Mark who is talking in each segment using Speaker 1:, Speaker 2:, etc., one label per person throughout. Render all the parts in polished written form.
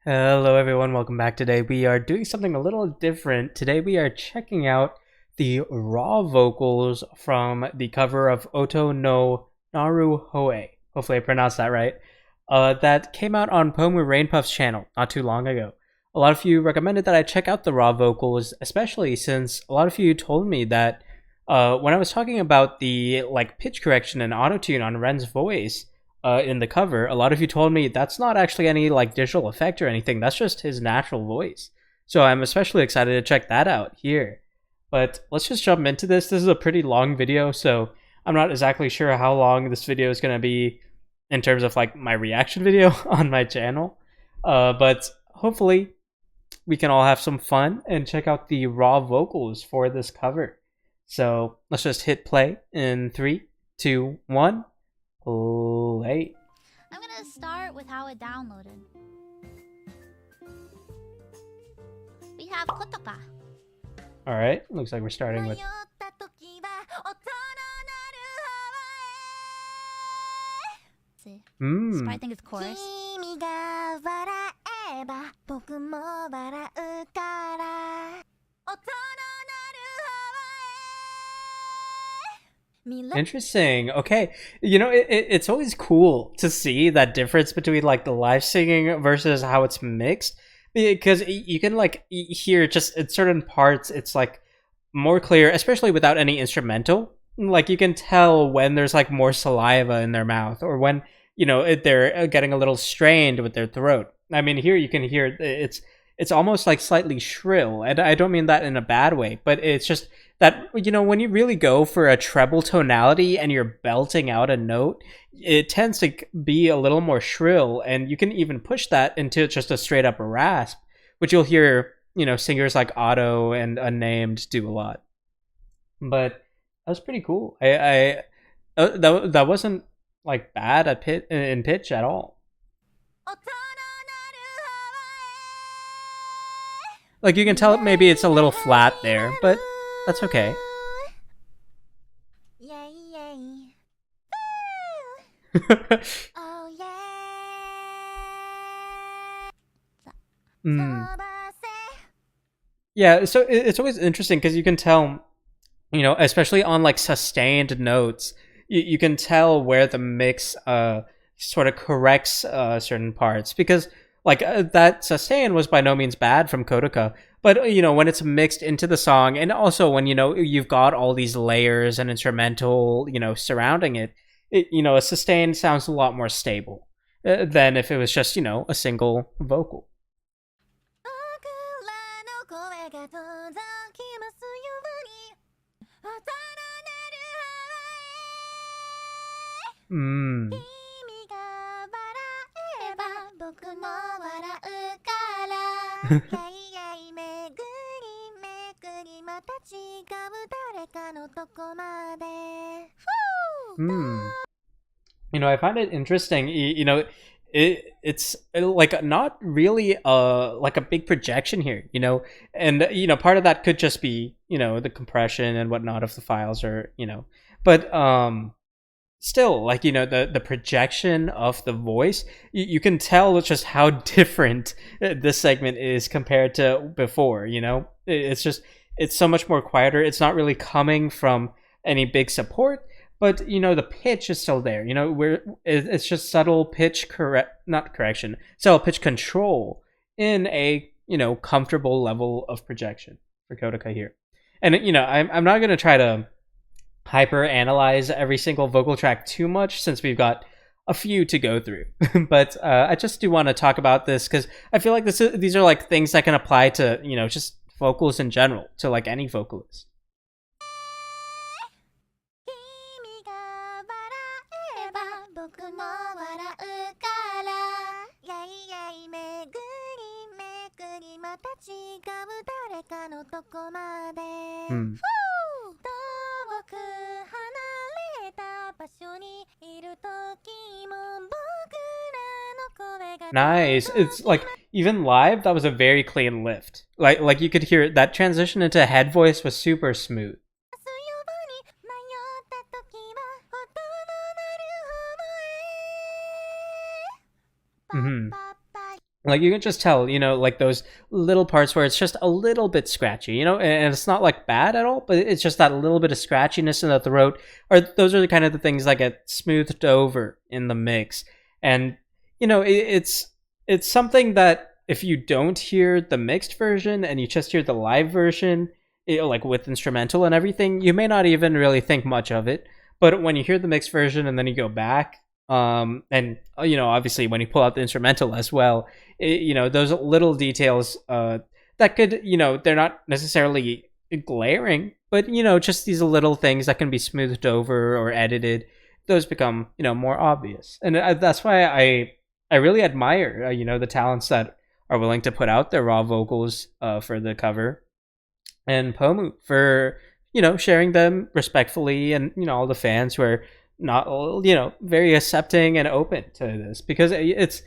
Speaker 1: Hello everyone, welcome back. Today we are doing something a little different. Today we are checking out the raw vocals from the cover of Oto Naru Hoe. Hopefully I pronounced that right. That came out on Pomu Rainpuff's channel not too long ago. A lot of you recommended that I check out the raw vocals, especially since a lot of you told me that when I was talking about the pitch correction and autotune on Ren's voice, in the cover, a lot of you told me that's not actually any digital effect or anything. That's just his natural voice. So I'm especially excited to check that out here. But let's just jump into this. This is a pretty long video, so I'm not exactly sure how long this video is going to be in terms of my reaction video on my channel. But hopefully we can all have some fun and check out the raw vocals for this cover. So let's just hit play in 3, 2, 1. Play.
Speaker 2: I'm gonna start with how it downloaded. We have Kotoka.
Speaker 1: Alright, looks like we're starting with...
Speaker 2: I think it's chorus.
Speaker 1: Interesting. Okay, you know, it's always cool to see that difference between the live singing versus how it's mixed, because you can hear just in certain parts it's more clear, especially without any instrumental. You can tell when there's more saliva in their mouth, or when they're getting a little strained with their throat. I mean, here you can hear it's almost slightly shrill, and I don't mean that in a bad way, but it's just that, when you really go for a treble tonality and you're belting out a note, it tends to be a little more shrill, and you can even push that into just a straight up rasp, which you'll hear, singers like Otto and Unnamed do a lot. But that was pretty cool. That wasn't bad in pitch at all. You can tell maybe it's a little flat there, but that's okay. Yeah, so it's always interesting because you can tell, especially on sustained notes, you can tell where the mix sort of corrects certain parts, because that sustain was by no means bad from Kotoka, but when it's mixed into the song, and also when you've got all these layers and instrumental surrounding it, a sustain sounds a lot more stable than if it was just a single vocal. I find it interesting. It's not really a big projection here, and part of that could just be the compression and whatnot of the files, or but still, the projection of the voice, you can tell just how different this segment is compared to before. It's so much more quieter. It's not really coming from any big support, but the pitch is still there. It's just subtle pitch subtle pitch control in a comfortable level of projection for Kotoka here. And I'm not gonna try to hyper analyze every single vocal track too much, since we've got a few to go through. But I just do want to talk about this because I feel like these are things that can apply to just vocals in general, to any vocalist. Nice. It's even live, that was a very clean lift. You could hear that transition into head voice was super smooth. Like, you can just tell, like those little parts where it's just a little bit scratchy, and it's not like bad at all, but it's just that little bit of scratchiness in the throat. Or those are the kind of the things that get smoothed over in the mix. And, it's something that if you don't hear the mixed version and you just hear the live version, like with instrumental and everything, you may not even really think much of it. But when you hear the mixed version and then you go back, and obviously when you pull out the instrumental as well, those little details that could, they're not necessarily glaring, but just these little things that can be smoothed over or edited, those become more obvious. And that's why I really admire the talents that are willing to put out their raw vocals for the cover, and Pomu for sharing them respectfully, and all the fans who are not very accepting and open to this, because it's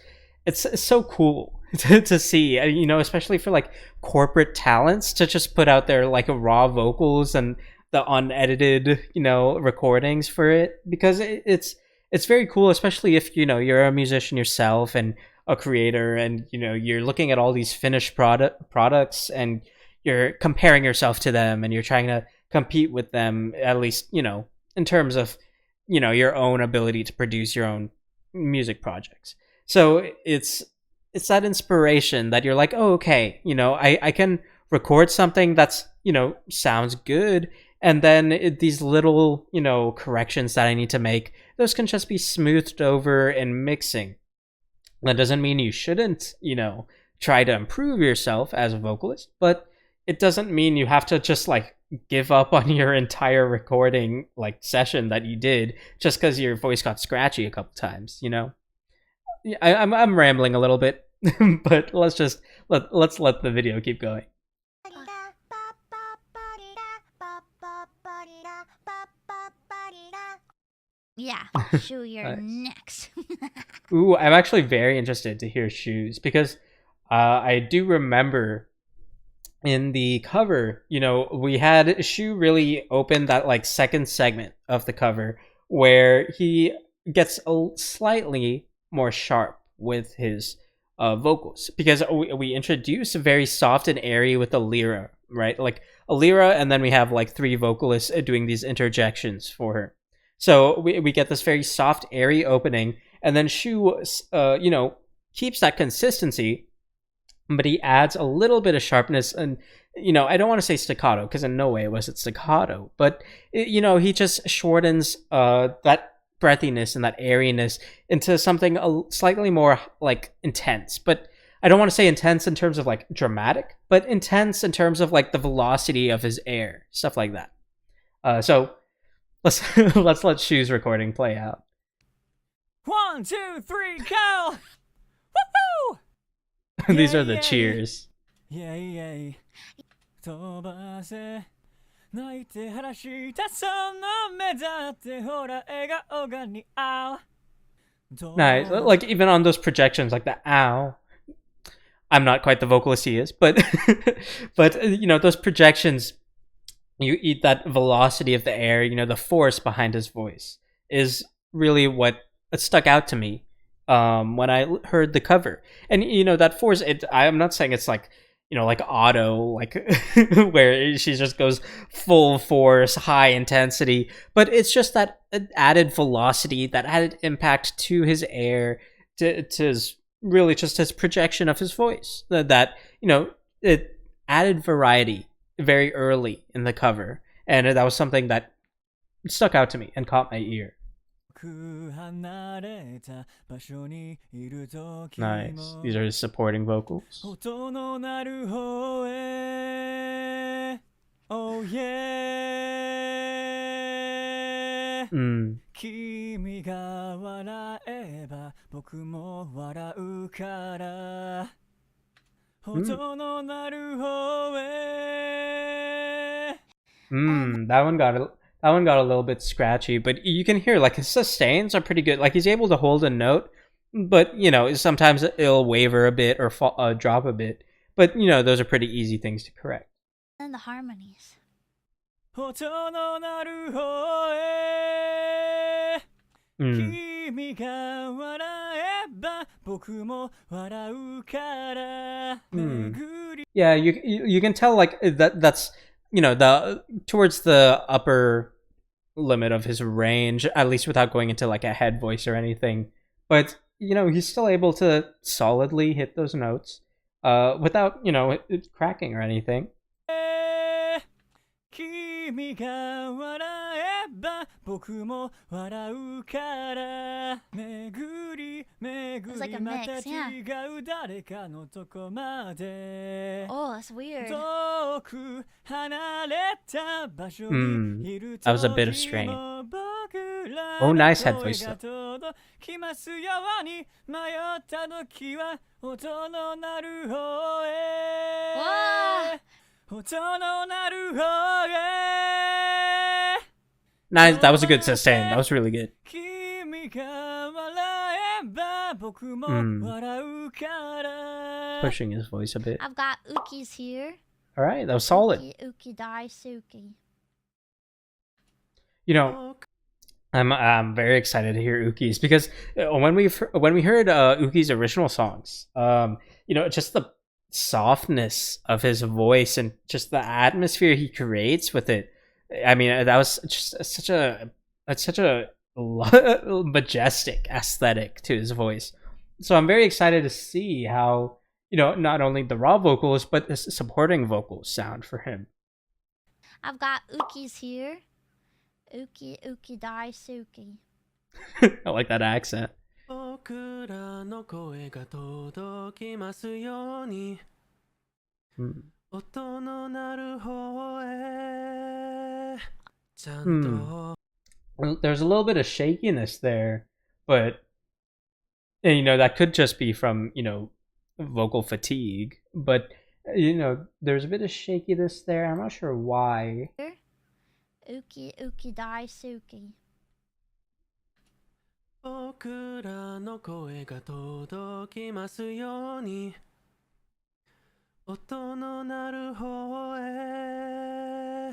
Speaker 1: so cool to see, especially for like corporate talents to just put out their like raw vocals and the unedited recordings for it, because it's very cool, especially if you're a musician yourself and a creator, and you're looking at all these finished products and you're comparing yourself to them and you're trying to compete with them, at least in terms of your own ability to produce your own music projects. So it's that inspiration that you're like, oh, okay, I can record something that's sounds good, and then these little corrections that I need to make, those can just be smoothed over in mixing. That doesn't mean you shouldn't try to improve yourself as a vocalist, but it doesn't mean you have to just like give up on your entire recording like session that you did just because your voice got scratchy a couple times. I'm rambling a little bit, but let's let the video keep going.
Speaker 2: Yeah, Shu, you're next.
Speaker 1: Ooh, I'm actually very interested to hear Shu's, because I do remember in the cover, we had Shu really open that like second segment of the cover where he gets slightly more sharp with his vocals, because we introduce very soft and airy with Elira, right? Like Elira, and then we have like three vocalists doing these interjections for her. So we get this very soft, airy opening, and then Shu, keeps that consistency, but he adds a little bit of sharpness. And I don't want to say staccato, because in no way was it staccato, but he just shortens that breathiness and that airiness into something slightly more like intense. But I don't want to say intense in terms of like dramatic, but intense in terms of like the velocity of his air, stuff like that. So let's let Shu's recording play out.
Speaker 3: 1, 2, 3, go! Woohoo!
Speaker 1: These are the cheers.
Speaker 3: Yay, yay. 飛ばせ泣いて晴らしたその目だってほら笑顔が似合う
Speaker 1: Nice. Like even on those projections, like the ow. I'm not quite the vocalist he is, but but those projections, you eat that velocity of the air, the force behind his voice is really what stuck out to me when I heard the cover. And that force, I'm not saying it's like like auto, like where she just goes full force, high intensity, but it's just that added velocity, that added impact to his air, to his really just his projection of his voice, that it added variety very early in the cover, and that was something that stuck out to me and caught my ear. Nice. These are his supporting vocals.
Speaker 3: オトノナルホウへ Oh yeah 君が笑えば僕も笑うからオトノナルホウへ
Speaker 1: That one got a little bit scratchy, but you can hear like his sustains are pretty good. Like he's able to hold a note, but sometimes it'll waver a bit or drop a bit. But those are pretty easy things to correct.
Speaker 2: And the harmonies.
Speaker 3: 音の鳴る方へ君が笑えば
Speaker 1: Yeah, you can tell like that's the towards the upper limit of his range, at least without going into like a head voice or anything. But he's still able to solidly hit those notes without it cracking or anything.
Speaker 3: 君が笑えば僕も笑うから巡り巡りまた違う誰かのとこまで
Speaker 2: Oh, that's weird.
Speaker 3: 遠く離れた場所にいる
Speaker 1: That was a bit of strain.
Speaker 3: 僕ら
Speaker 1: Oh,
Speaker 3: の
Speaker 1: nice head
Speaker 3: 声
Speaker 1: voice
Speaker 3: が
Speaker 1: though.
Speaker 3: 届きますように迷った時は音の鳴る方へ
Speaker 2: Wow.
Speaker 3: 音の鳴る方へ
Speaker 1: Nice, that was a good sustain. That was really good.
Speaker 3: 君が笑えば僕も笑うから
Speaker 1: Pushing his voice a bit.
Speaker 2: I've got Uki's here.
Speaker 1: All right, that was solid.
Speaker 2: Uki Daisuke.
Speaker 1: I'm very excited to hear Uki's because when we heard Uki's original songs, just the softness of his voice and just the atmosphere he creates with it. I mean, that was just such a majestic aesthetic to his voice. So I'm very excited to see how not only the raw vocals but the supporting vocals sound for him.
Speaker 2: I've got Uki's here. Uki Daisuke.
Speaker 1: I like that accent.
Speaker 3: 僕らの声が届きますように音の鳴る方へちゃんと
Speaker 1: There's a little bit of shakiness there, but that could just be from vocal fatigue. But there's a bit of shakiness there. I'm not sure why.
Speaker 2: Uki Daisuke.
Speaker 3: 僕らの声が届きますように音の鳴る方へ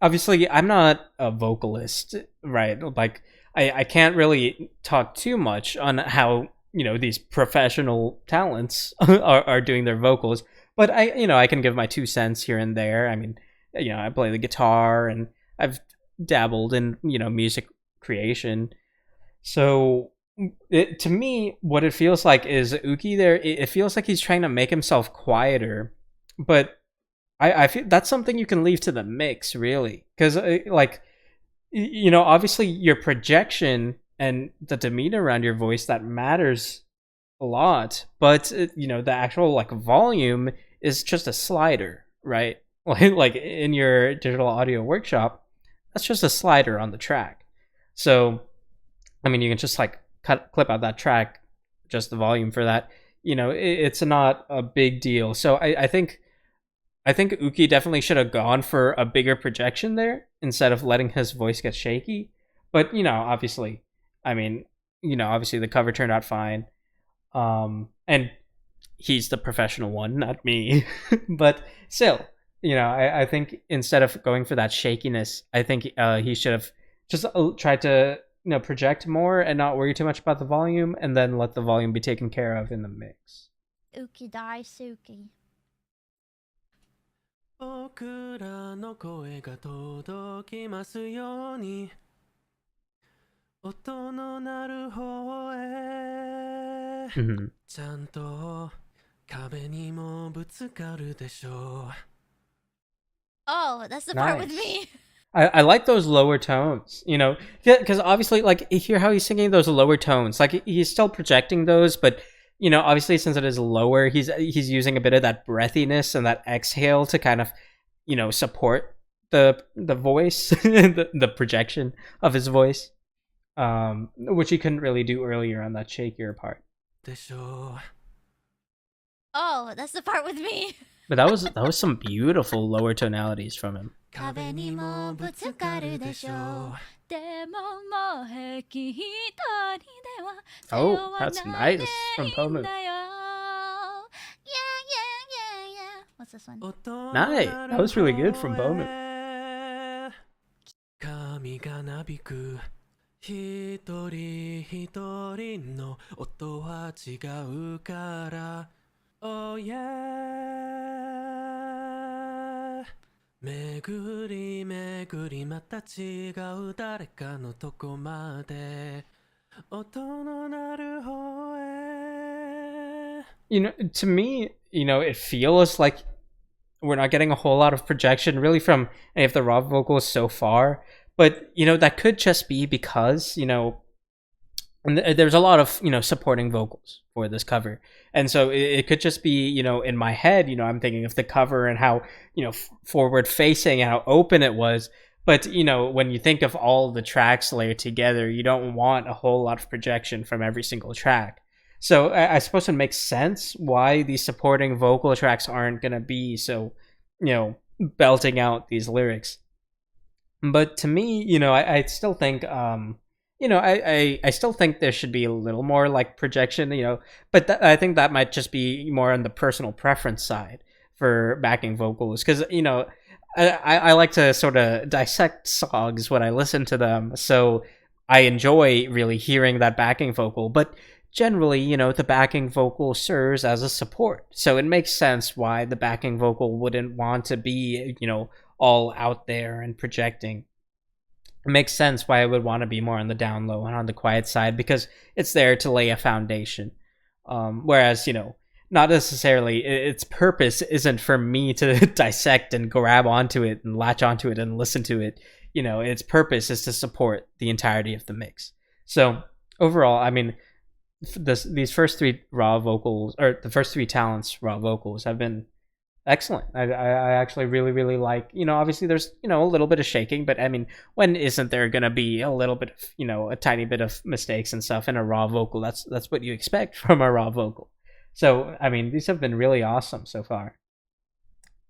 Speaker 1: obviously I'm not a vocalist, right? Like I can't really talk too much on how these professional talents are doing their vocals, but I can give my 2 cents here and there. I mean, I play the guitar and I've dabbled in music creation. So to me, what it feels like is Uki there, it feels like he's trying to make himself quieter, but I feel that's something you can leave to the mix, really, because obviously your projection and the demeanor around your voice, that matters a lot, but the actual volume is just a slider, right? Like in your digital audio workshop, that's just a slider on the track. So I mean, you can just clip out that track, just the volume for that. It's not a big deal. So I think Uki definitely should have gone for a bigger projection there instead of letting his voice get shaky. But obviously, obviously the cover turned out fine. And he's the professional one, not me. But still, I think instead of going for that shakiness, I think he should have just tried to project more and not worry too much about the volume, and then let the volume be taken care of in the mix.
Speaker 2: Uki Daisuke.
Speaker 3: 僕らの声が届きますように音の鳴る方へちゃんと壁にもぶつかるでしょう
Speaker 2: Oh, that's the part with me.
Speaker 1: I like those lower tones, because obviously, you hear how he's singing those lower tones. He's still projecting those, but obviously since it is lower, he's using a bit of that breathiness and that exhale to kind of, support the voice, the projection of his voice, which he couldn't really do earlier on that shakier part.
Speaker 2: Oh, that's the part with me.
Speaker 1: But that was some beautiful lower tonalities from him.
Speaker 2: 壁にもぶつかるでしょうでももう平気一人では
Speaker 1: Oh, that's nice from Pomu.
Speaker 2: What's this one?
Speaker 1: Nice. That was really good from Pomu.
Speaker 3: 髪がなびく
Speaker 4: 一人一人の音は違うから Oh yeah 巡り巡りまた違う誰かのとこまで音の鳴る方へ
Speaker 1: You know, to me, you know, it feels like we're not getting a whole lot of projection really from any of the raw vocals so far. But, you know, that could just be because, you know, there's a lot of, you know, supporting vocals for this cover. And so it could just be, you know, in my head, you know, I'm thinking of the cover and how, you know, forward facing and how open it was. But, you know, when you think of all the tracks layered together, you don't want a whole lot of projection from every single track. So I suppose it makes sense why these supporting vocal tracks aren't going to be so, you know, belting out these lyrics. But to me, you know, I still think, you know, I still think there should be a little more like projection, you know, but I think that might just be more on the personal preference side for backing vocals. Because, you know, I like to sort of dissect songs when I listen to them. So I enjoy really hearing that backing vocal. But generally, you know, the backing vocal serves as a support. So it makes sense why the backing vocal wouldn't want to be, you know, all out there and projecting. It makes sense why I would want to be more on the down low and on the quiet side because it's there to lay a foundation. Whereas, you know, not necessarily, its purpose isn't for me to dissect and grab onto it and latch onto it and listen to it. You know, its purpose is to support the entirety of the mix. So overall, I mean, these first three raw vocals, or the first three talents raw vocals, have been excellent. I actually really like, you know, obviously there's, you know, a little bit of shaking, but I mean, when isn't there gonna be a little bit of, you know, a tiny bit of mistakes and stuff in a raw vocal? That's what you expect from a raw vocal. So I mean, these have been really awesome so far.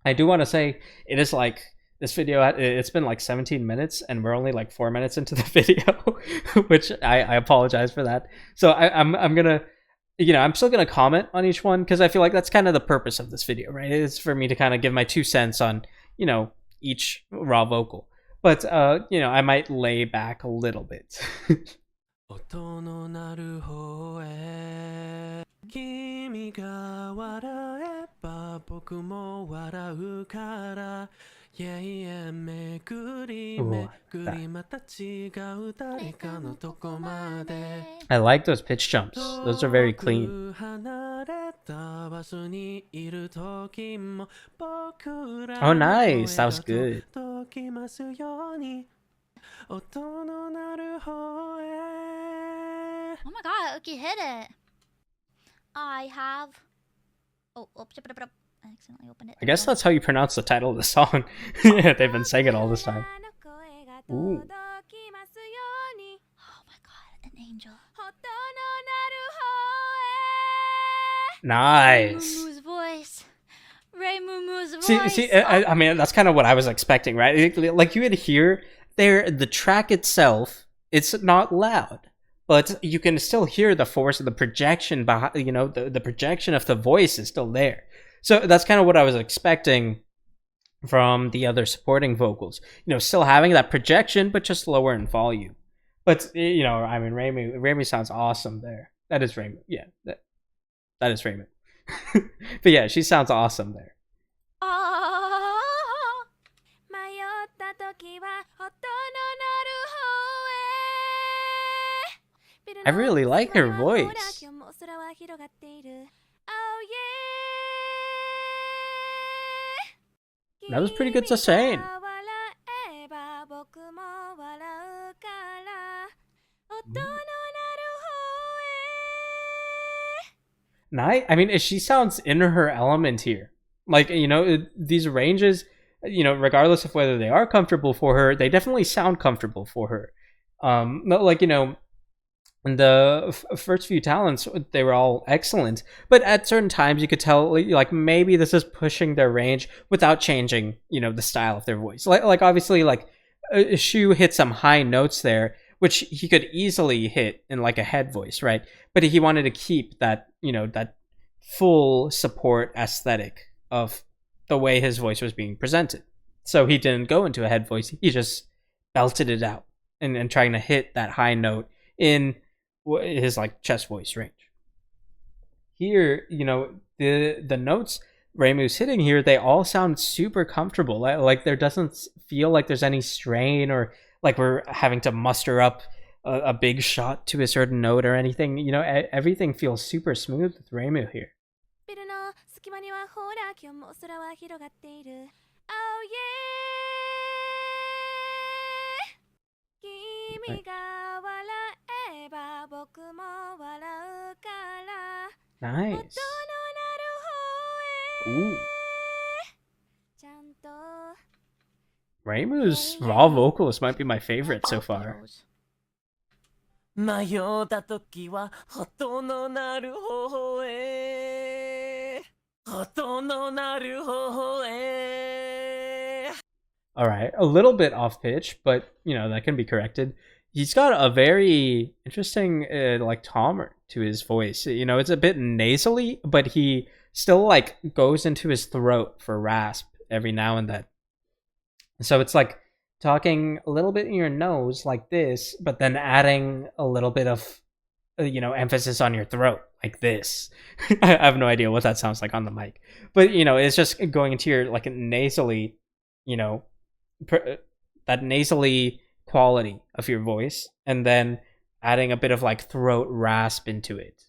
Speaker 1: I do want to say it is like, this video, it's been like 17 minutes and we're only like 4 minutes into the video, which I apologize for that. So I'm gonna, you know, I'm still gonna comment on each one because I feel like that's kind of the purpose of this video, right? It's for me to kind of give my 2 cents on, you know, each raw vocal. But you know, I might lay back a little bit.
Speaker 4: 音の鳴る方へ君が笑えば僕も笑うから Yeah, yeah, 巡り巡りまた違う誰かのとこまで
Speaker 1: I like those pitch jumps. Those are very clean.
Speaker 4: 離れた場所にいる時も僕ら
Speaker 1: Oh, nice. That was good.
Speaker 4: ときますように音の鳴る方へ
Speaker 2: Oh my god, Uki hit it. I have. Oh, I accidentally opened it.
Speaker 1: I guess that's how you pronounce the title of the song. Yeah, they've been saying it all this time. Ooh.
Speaker 2: Oh my god, an angel.
Speaker 1: Nice.
Speaker 2: Reimu's voice. Reimu's voice.
Speaker 1: See, I mean, that's kind of what I was expecting, right? Like you would hear there, the track itself, it's not loud, but you can still hear the force of the projection behind, you know, the projection of the voice is still there. So that's kind of what I was expecting from the other supporting vocals. You know, still having that projection, but just lower in volume. But, you know, I mean, Reimu sounds awesome there. That is Reimu. Yeah, that is Reimu. But yeah, she sounds awesome there. I really like her voice. That was pretty good sustain. I mean, she sounds in her element here. Like, you know, these ranges, you know, regardless of whether they are comfortable for her, they definitely sound comfortable for her. Like, you know, the first few talents, they were all excellent, but at certain times you could tell, like, maybe this is pushing their range without changing, you know, the style of their voice. Like obviously, like, Shu hit some high notes there, which he could easily hit in like a head voice, right? But he wanted to keep that, you know, that full support aesthetic of the way his voice was being presented. So he didn't go into a head voice, he just belted it out. and trying to hit that high note in his like chest voice range. Here, you know, the notes Reimu's hitting here, they all sound super comfortable. Like there doesn't feel like there's any strain or like we're having to muster up a big shot to a certain note or anything. You know, everything feels super smooth with Reimu here. Nice. Ooh. Reimu's raw vocals might be my favorite so far.
Speaker 3: 迷った時は音の鳴る方へ音の鳴る方へ
Speaker 1: Alright, a little bit off pitch, but you know, that can be corrected. He's got a very interesting like timbre to his voice. You know, it's a bit nasally, but he still like goes into his throat for rasp every now and then. So it's like talking a little bit in your nose like this, but then adding a little bit of, you know, emphasis on your throat like this. I have no idea what that sounds like on the mic, but you know, it's just going into your like nasally, you know, that nasally quality of your voice, and then adding a bit of like throat rasp into it.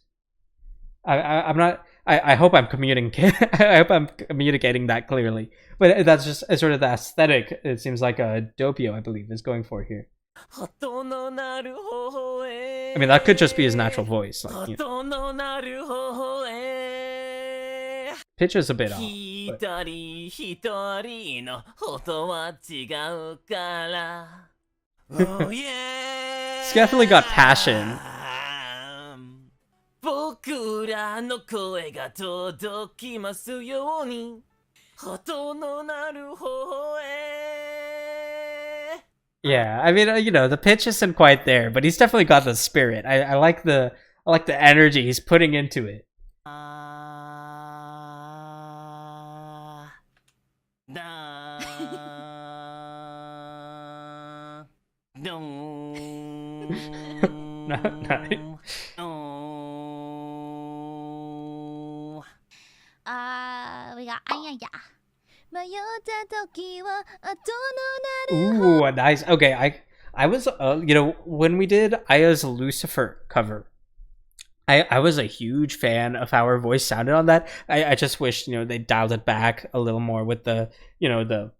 Speaker 1: I'm not. I hope I'm communicating. I hope I'm communicating that clearly. But that's just sort of the aesthetic. It seems like a Doppio, I believe, is going for here. I mean, that could just be his natural voice. Like, you know. Pitch is a bit off. But...
Speaker 3: Oh yeah.
Speaker 1: It's definitely got passion.
Speaker 3: 僕らの声が届きますように音の鳴る方へ
Speaker 1: Yeah, I mean, you know, the pitch isn't quite there, but he's definitely got the spirit. I like the energy he's putting into it.
Speaker 2: We got Aia Amare.
Speaker 1: Ooh, nice. Okay, I was, you know, when we did Aya's Lucifer cover, I was a huge fan of how her voice sounded on that. I just wish, you know, they dialed it back a little more with the, you know, the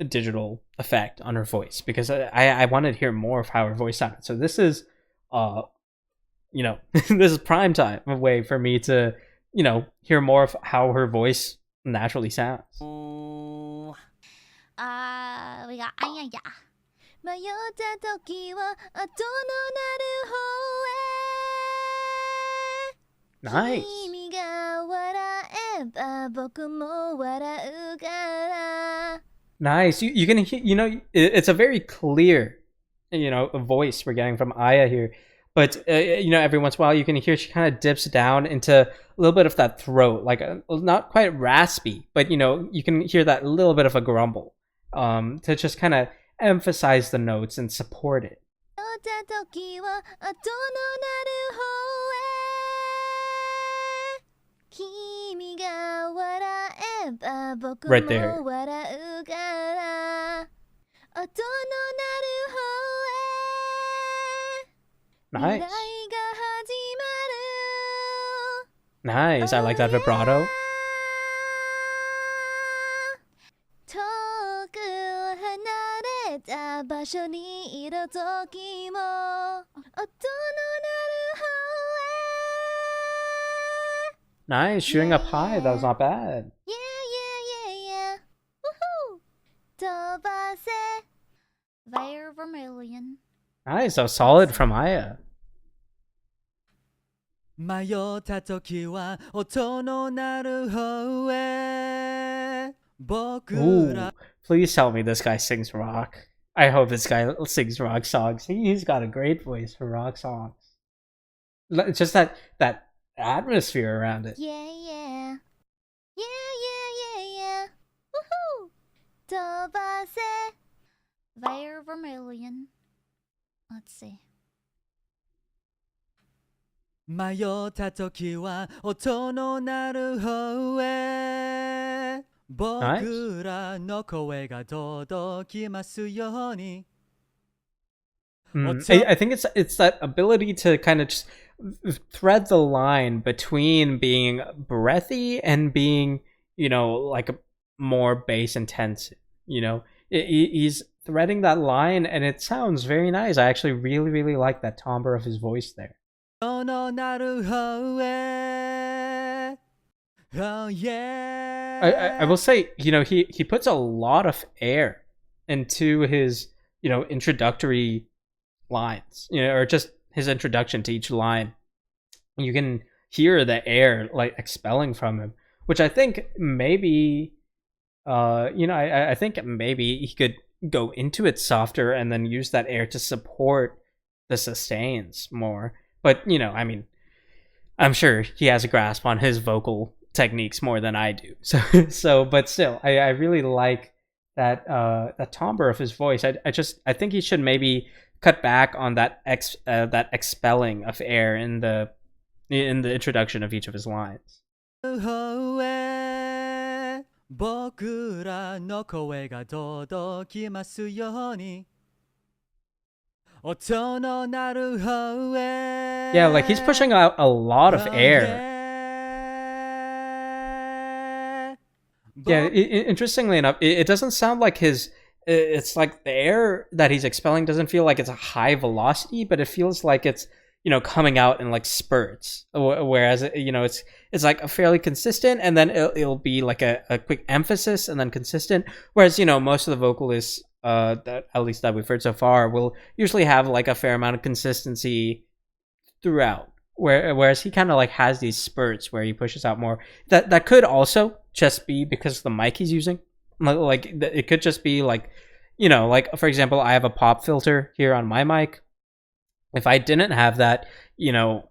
Speaker 1: digital effect on her voice, because I wanted to hear more of how her voice sounded. So this is, you know, this is prime time, a way for me to, you know, hear more of how her voice naturally sounds.
Speaker 2: We got Aia
Speaker 1: Nice. Nice. You can hear, you know, it's a very clear, you know, voice we're getting from Aya here. But, you know, every once in a while you can hear she kind of dips down into a little bit of that throat, like not quite raspy, but, you know, you can hear that little bit of a grumble to just kind of emphasize the notes and support it. Right there. Nice. Nice. I like that vibrato. Nice. Shooting up high. That was not bad.
Speaker 2: Yeah. Woohoo! Very Vermilion.
Speaker 1: Nice. That was solid from Aya.
Speaker 3: 迷った時は音の鳴る方へ
Speaker 1: Ooh, please tell me this guy sings rock. I hope this guy sings rock songs. He's got a great voice for rock songs. It's just that atmosphere around it.
Speaker 2: Yeah. Woohoo! Very Vermilion. Let's see.
Speaker 3: 迷った時は音の鳴る方へ僕らの声が届きますように
Speaker 1: I think it's that ability to kind of just thread the line between being breathy and being, you know, like more bass intensive. You know, he's threading that line, and it sounds very nice. I actually really like that timbre of his voice there.
Speaker 3: Oh yeah.
Speaker 1: I will say, you know, he puts a lot of air into his, you know, introductory lines, you know, or just his introduction to each line. You can hear the air like expelling from him, which I think maybe, you know, I think maybe he could go into it softer and then use that air to support the sustains more. But, you know, I mean, I'm sure he has a grasp on his vocal techniques more than I do. So, but still, I really like that that timbre of his voice. I think he should maybe cut back on that expelling of air in the introduction of each of his lines.
Speaker 3: 僕らの声が届きますように 音の鳴る方へ
Speaker 1: Yeah, like he's pushing out a lot of air. Yeah, interestingly enough, it doesn't sound like his... It's like the air that he's expelling doesn't feel like it's a high velocity, but it feels like it's, you know, coming out in like spurts. Whereas, you know, it's like a fairly consistent, and then it'll be like a quick emphasis and then consistent. Whereas, you know, most of the vocalists, that at least that we've heard so far, will usually have like a fair amount of consistency throughout. Whereas he kind of like has these spurts where he pushes out more. That could also just be because of the mic he's using. Like it could just be like, you know, like for example, I have a pop filter here on my mic. If I didn't have that, you know,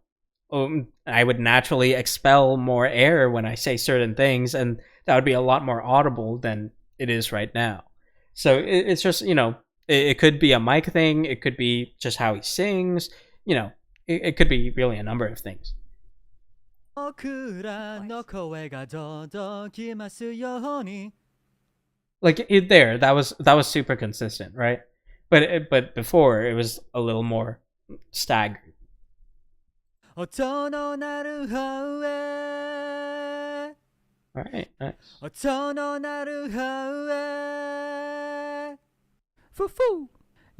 Speaker 1: I would naturally expel more air when I say certain things, and that would be a lot more audible than it is right now. So it's just, you know, it could be a mic thing. It could be just how he sings. You know, it could be really a number of things. Like there, that was super consistent, right? But before it was a little more staggered. All right, nice.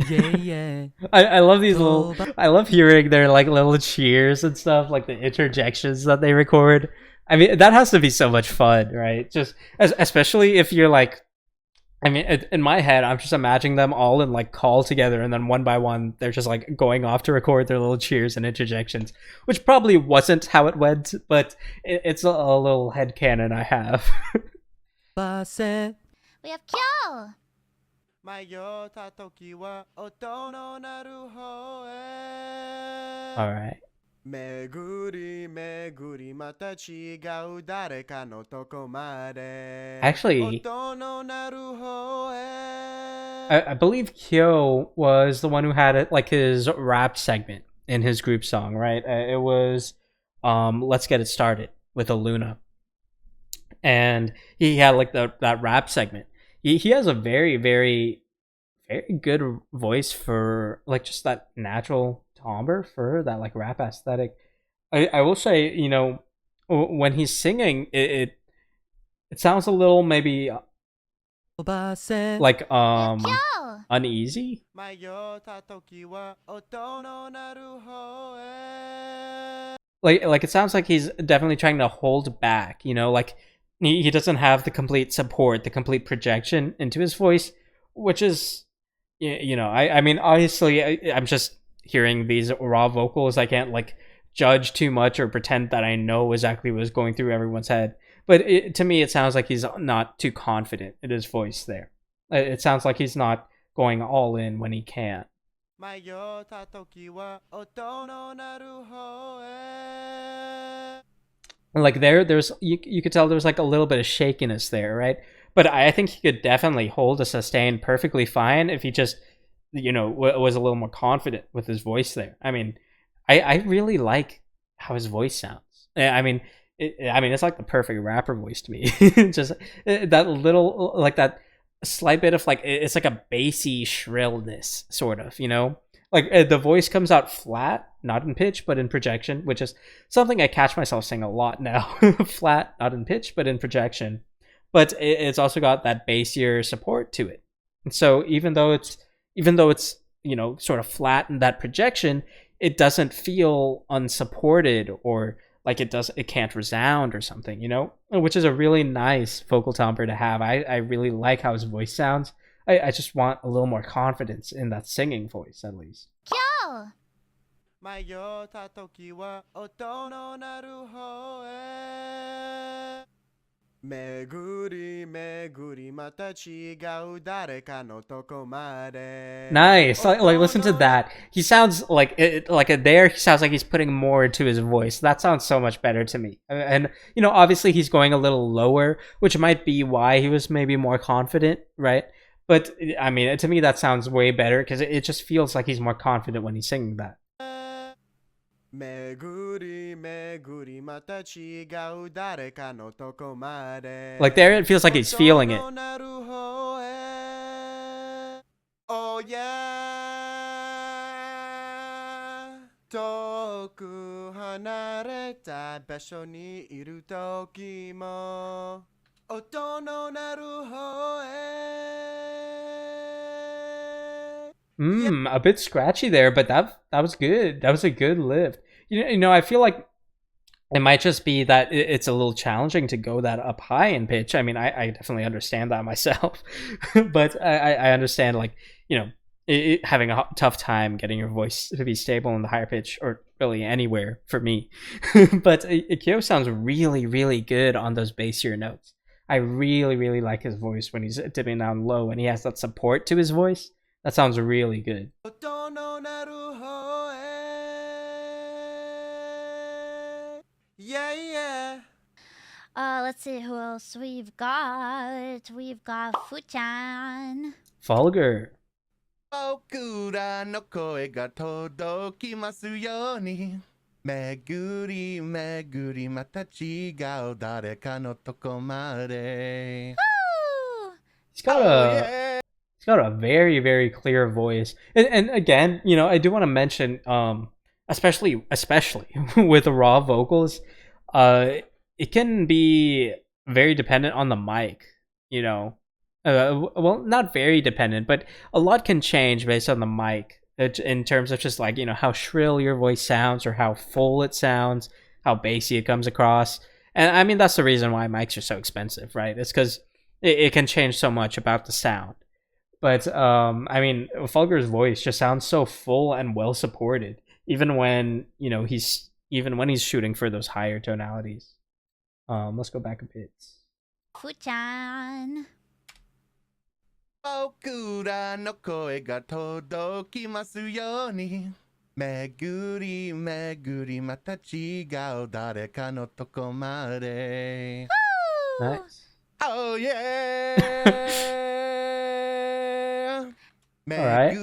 Speaker 3: Yeah.
Speaker 1: I love these little... I love hearing their like little cheers and stuff, like the interjections that they record. I mean, that has to be so much fun, right? Just especially if you're like... I mean, in my head, I'm just imagining them all in like call together, and then one by one, they're just like going off to record their little cheers and interjections, which probably wasn't how it went, but it's a little headcanon I have.
Speaker 2: We have Kyo!
Speaker 1: Alright. Actually, I believe Kyo was the one who had it like his rap segment in his group song, right? It was Let's Get It Started with a Luna. And he had like that rap segment. He has a very good voice for like just that natural timbre for that like rap aesthetic. I will say, you know, when he's singing, it sounds a little maybe like uneasy. Like it sounds like he's definitely trying to hold back, you know, like he doesn't have the complete support, the complete projection into his voice, which is, you know, I mean, obviously I'm just hearing these raw vocals. I can't like judge too much or pretend that I know exactly what's going through everyone's head. But to me, it sounds like he's not too confident in his voice there. It sounds like he's not going all in when he can. Like there's you could tell there's like a little bit of shakiness there, right? But I think he could definitely hold a sustain perfectly fine if he just was a little more confident with his voice there. I mean, I really like how his voice sounds. I mean, it's like the perfect rapper voice to me. Just that little, like that slight bit of like, it's like a bassy shrillness, sort of, like the voice comes out flat, not in pitch, but in projection, which is something I catch myself saying a lot now. Flat, not in pitch, but in projection. But it's also got that bassier support to it. And so even though it's sort of flat in that projection, it doesn't feel unsupported or like it can't resound or something, which is a really nice vocal timbre to have. I really like how his voice sounds. I just want a little more confidence in that singing voice, at least.
Speaker 2: Kyo!
Speaker 1: Nice. Like listen to that. He sounds like there. He sounds like he's putting more into his voice. That sounds so much better to me. And obviously he's going a little lower, which might be why he was maybe more confident, right? But I mean, to me that sounds way better because it just feels like he's more confident when he's singing that. Like there, it feels like he's feeling it. Oh yeah. A bit scratchy there, but that was good. That was a good lift. I feel like it might just be that it's a little challenging to go that up high in pitch. I mean, I definitely understand that myself, but I understand having a tough time getting your voice to be stable in the higher pitch or really anywhere for me. But Kyo sounds really, really good on those bassier notes. I really, really like his voice when he's dipping down low and he has that support to his voice. That sounds really good. Yeah.
Speaker 2: Let's see who else we've got. We've got Fuchan.
Speaker 1: Fulgur. He's got a very, very clear voice. And again, I do want to mention, especially with raw vocals, it can be very dependent on the mic, well, not very dependent, but a lot can change based on the mic in terms of just like, how shrill your voice sounds or how full it sounds, how bassy it comes across. And I mean, that's the reason why mics are so expensive, right? It's because it can change so much about the sound. But I mean, Fulgur's voice just sounds so full and well supported, even when he's shooting for those higher tonalities. Let's go back a bit.
Speaker 2: Fuchan.
Speaker 1: Nice.
Speaker 5: Oh yeah.
Speaker 1: All right.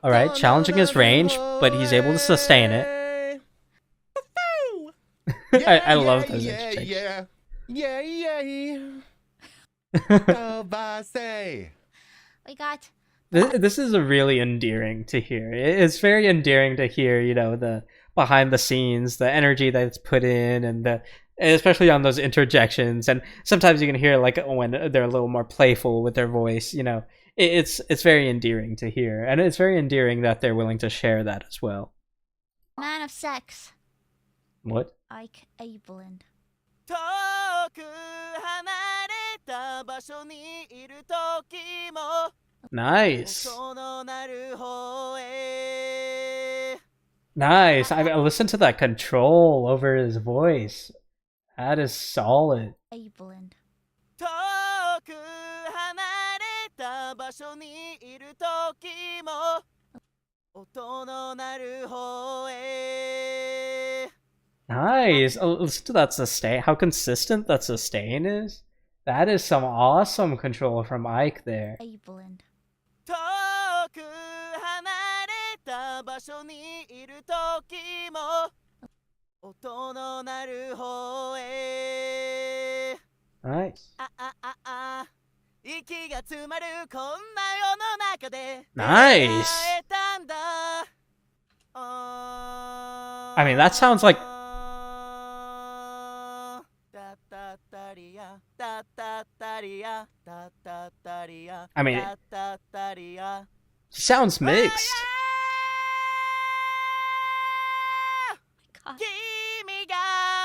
Speaker 1: All right, challenging his range, but he's able to sustain it. I love those interchanges.
Speaker 2: We got.
Speaker 1: This is a really endearing to hear. It's very endearing to hear, the behind the scenes, the energy that's put in, and especially on those interjections. And sometimes you can hear like when they're a little more playful with their voice. It's very endearing to hear, and it's very endearing that they're willing to share that as well.
Speaker 2: Man of sex.
Speaker 1: What?
Speaker 2: Ike Abelin.
Speaker 1: Nice. Nice. I listened to that control over his voice. That is solid.
Speaker 2: Abelin.
Speaker 1: Nice. Oh, listen to that sustain. How consistent that sustain is. That is some awesome control from Ike there.
Speaker 2: Ablein.
Speaker 3: 遠く離れた場所にいる時も音の鳴る方へ
Speaker 1: Nice.
Speaker 3: 息が詰まるこんな世の中で
Speaker 1: Nice.
Speaker 3: 出会えたんだ
Speaker 1: I mean, that sounds like... I mean, he sounds mixed.
Speaker 2: God.
Speaker 3: 君が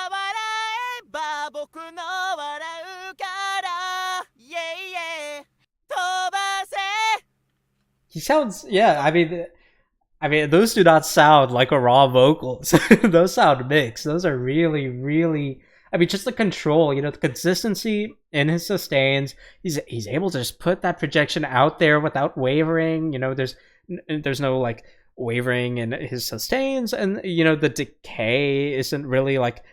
Speaker 3: 笑えば僕の笑うからイエイエイ飛ばせ
Speaker 1: He sounds... Yeah, I mean, those do not sound like a raw vocals. Those sound mixed. Those are really, really... I mean, just the control, you know, the consistency in his sustains. He's able to just put that projection out there without wavering. You know, there's no like wavering in his sustains, and you know the decay isn't really like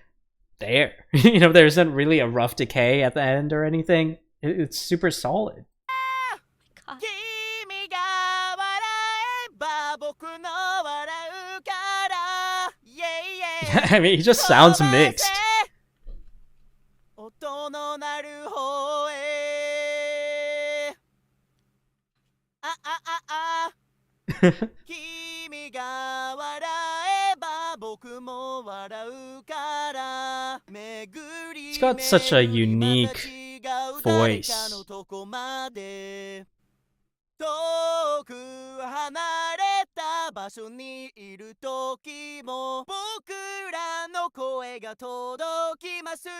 Speaker 1: there. You know, there isn't really a rough decay at the end or anything. It's super solid.
Speaker 2: God.
Speaker 3: 君が笑えば僕の笑うからイエイエイ
Speaker 1: I mean, he just sounds mixed.
Speaker 3: 音の鳴る方へ君が笑えば僕も笑うから
Speaker 1: He's got such a unique voice.
Speaker 3: 遠く離れた場所にいる時も僕らの声が届きますよ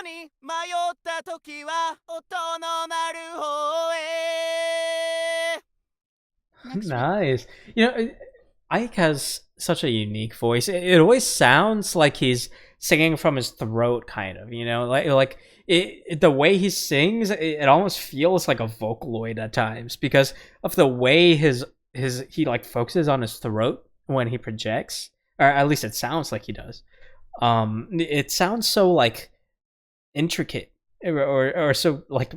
Speaker 3: うに迷った時は音の鳴る方へ
Speaker 1: Nice. You know, Ike has such a unique voice. It always sounds like he's singing from his throat, kind of. You know, the way he sings, it almost feels like a Vocaloid at times because of the way he like focuses on his throat when he projects, or at least it sounds like he does. It sounds so like intricate or so like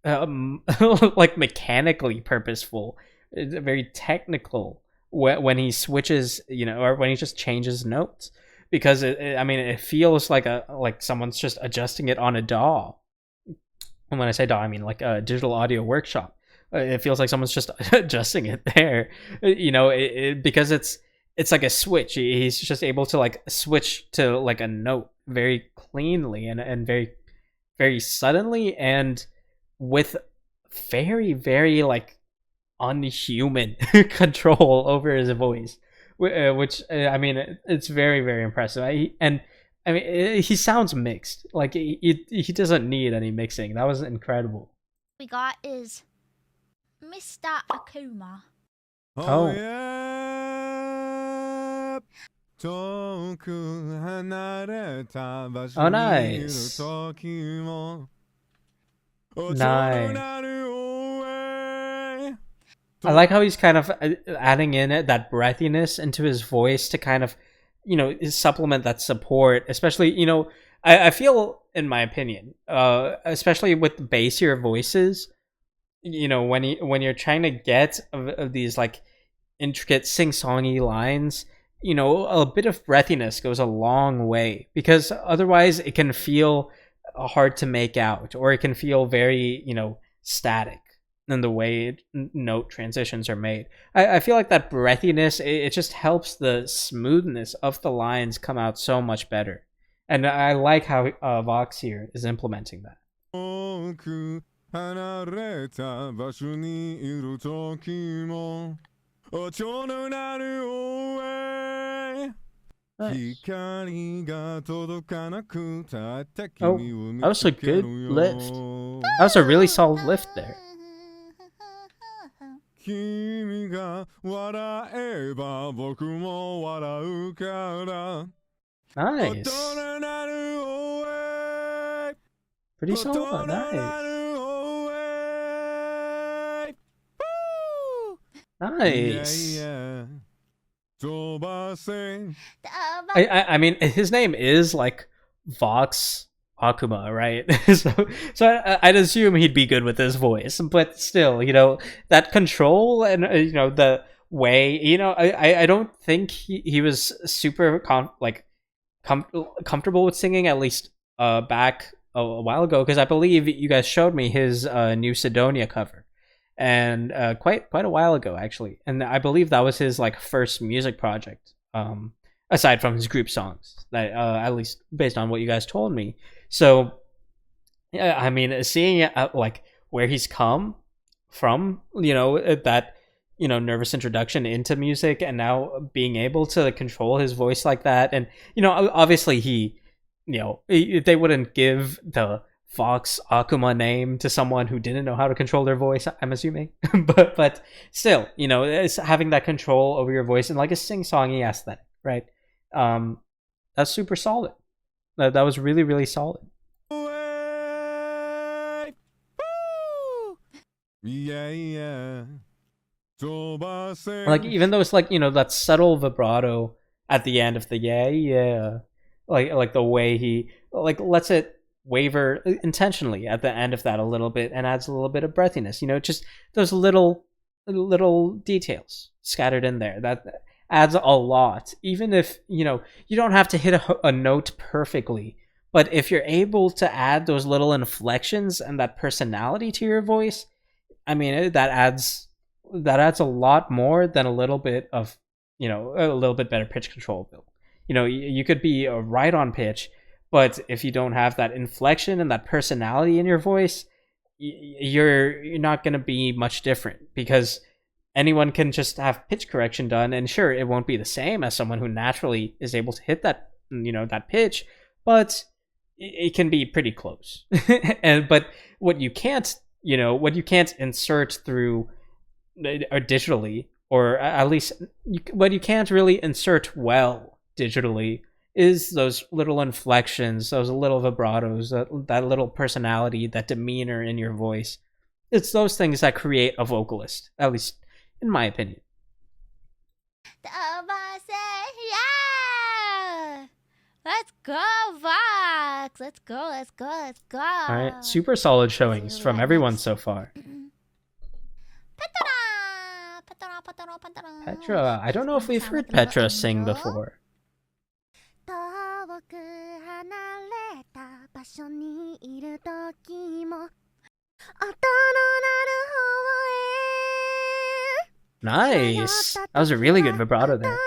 Speaker 1: like mechanically purposeful. It's very technical when he switches, you know, or when he just changes notes. Because I mean, it feels like someone's just adjusting it on a DAW. And when I say DAW, I mean like a digital audio workshop. It feels like someone's just adjusting it there, you know, because it's like a switch. He's just able to like switch to like a note very cleanly and very, very suddenly and with very, very like unhuman control over his voice. Which I mean, it's very, very impressive. I mean, he sounds mixed. Like he doesn't need any mixing. That was incredible.
Speaker 2: We got is Mr. Akuma.
Speaker 1: Oh. Oh, nice. Nice. I like how he's kind of adding in that breathiness into his voice to kind of, you know, supplement that support. Especially, you know, I feel, in my opinion, especially with bassier voices, you know, when you're trying to get of these like intricate sing-songy lines, you know, a bit of breathiness goes a long way because otherwise it can feel hard to make out, or it can feel very, you know, static in the way note transitions are made. I feel like that breathiness, it just helps the smoothness of the lines come out so much better. And I like how Vox here is implementing that. Nice. Oh, that was a good lift. That was a really solid lift there.
Speaker 5: 君が笑えば僕も笑うから
Speaker 1: Nice. Pretty solid. Nice. Nice. I mean, his name is like Vox Akuma, right? so I'd assume he'd be good with his voice, but still, you know, that control and you know, the way, you know, I don't think he was super comfortable with singing, at least back a while ago, because I believe you guys showed me his new Sidonia cover, and quite a while ago actually, and I believe that was his like first music project, aside from his group songs, that at least based on what you guys told me. So yeah, I mean, seeing like where he's come from, you know, that, you know, nervous introduction into music, and now being able to control his voice like that, and you know, obviously he, you know, they wouldn't give the Vox Akuma name to someone who didn't know how to control their voice, I'm assuming. but still, you know, it's having that control over your voice and like a sing-songy aesthetic, right? That's super solid. That was really solid.
Speaker 5: Yeah.
Speaker 1: Like, even though it's like, you know, that subtle vibrato at the end of the yeah, like the way he like lets it waver intentionally at the end of that a little bit and adds a little bit of breathiness, you know, just those little details scattered in there that adds a lot. Even if, you know, you don't have to hit a note perfectly, but if you're able to add those little inflections and that personality to your voice, I mean, that adds a lot more than a little bit of, you know, a little bit better pitch control. You know, you could be right on pitch, but if you don't have that inflection and that personality in your voice, you're not going to be much different, because anyone can just have pitch correction done, and sure, it won't be the same as someone who naturally is able to hit that, you know, that pitch, but it can be pretty close. But what you can't, you know, what you can't insert through or digitally, or at least what you can't really insert well digitally, is those little inflections, those little vibratos, that little personality, that demeanor in your voice. It's those things that create a vocalist, at least in my opinion.
Speaker 2: Yeah! Let's go, Vox! Let's go!
Speaker 1: Alright, super solid showings from everyone so far. Petra, I don't know if we've heard Petra sing before. Nice! That was a really good vibrato there.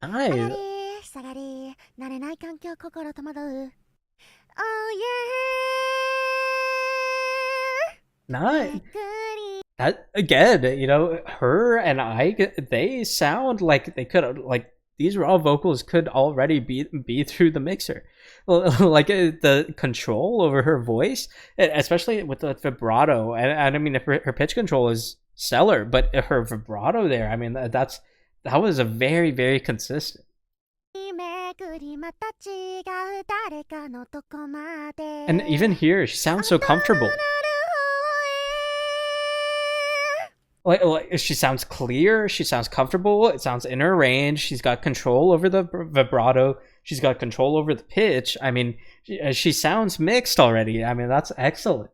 Speaker 1: Nice. Nice. That, again, you know, her and I, they sound like they could, like, these raw vocals could already be through the mixer. Like, the control over her voice, especially with the vibrato, and I mean, her pitch control is stellar, but her vibrato there, I mean, that was a very consistent. And even here, she sounds so comfortable. Like she sounds clear, she sounds comfortable, it sounds in her range, she's got control over the vibrato, she's got control over the pitch. I mean, she sounds mixed already. I mean, that's excellent.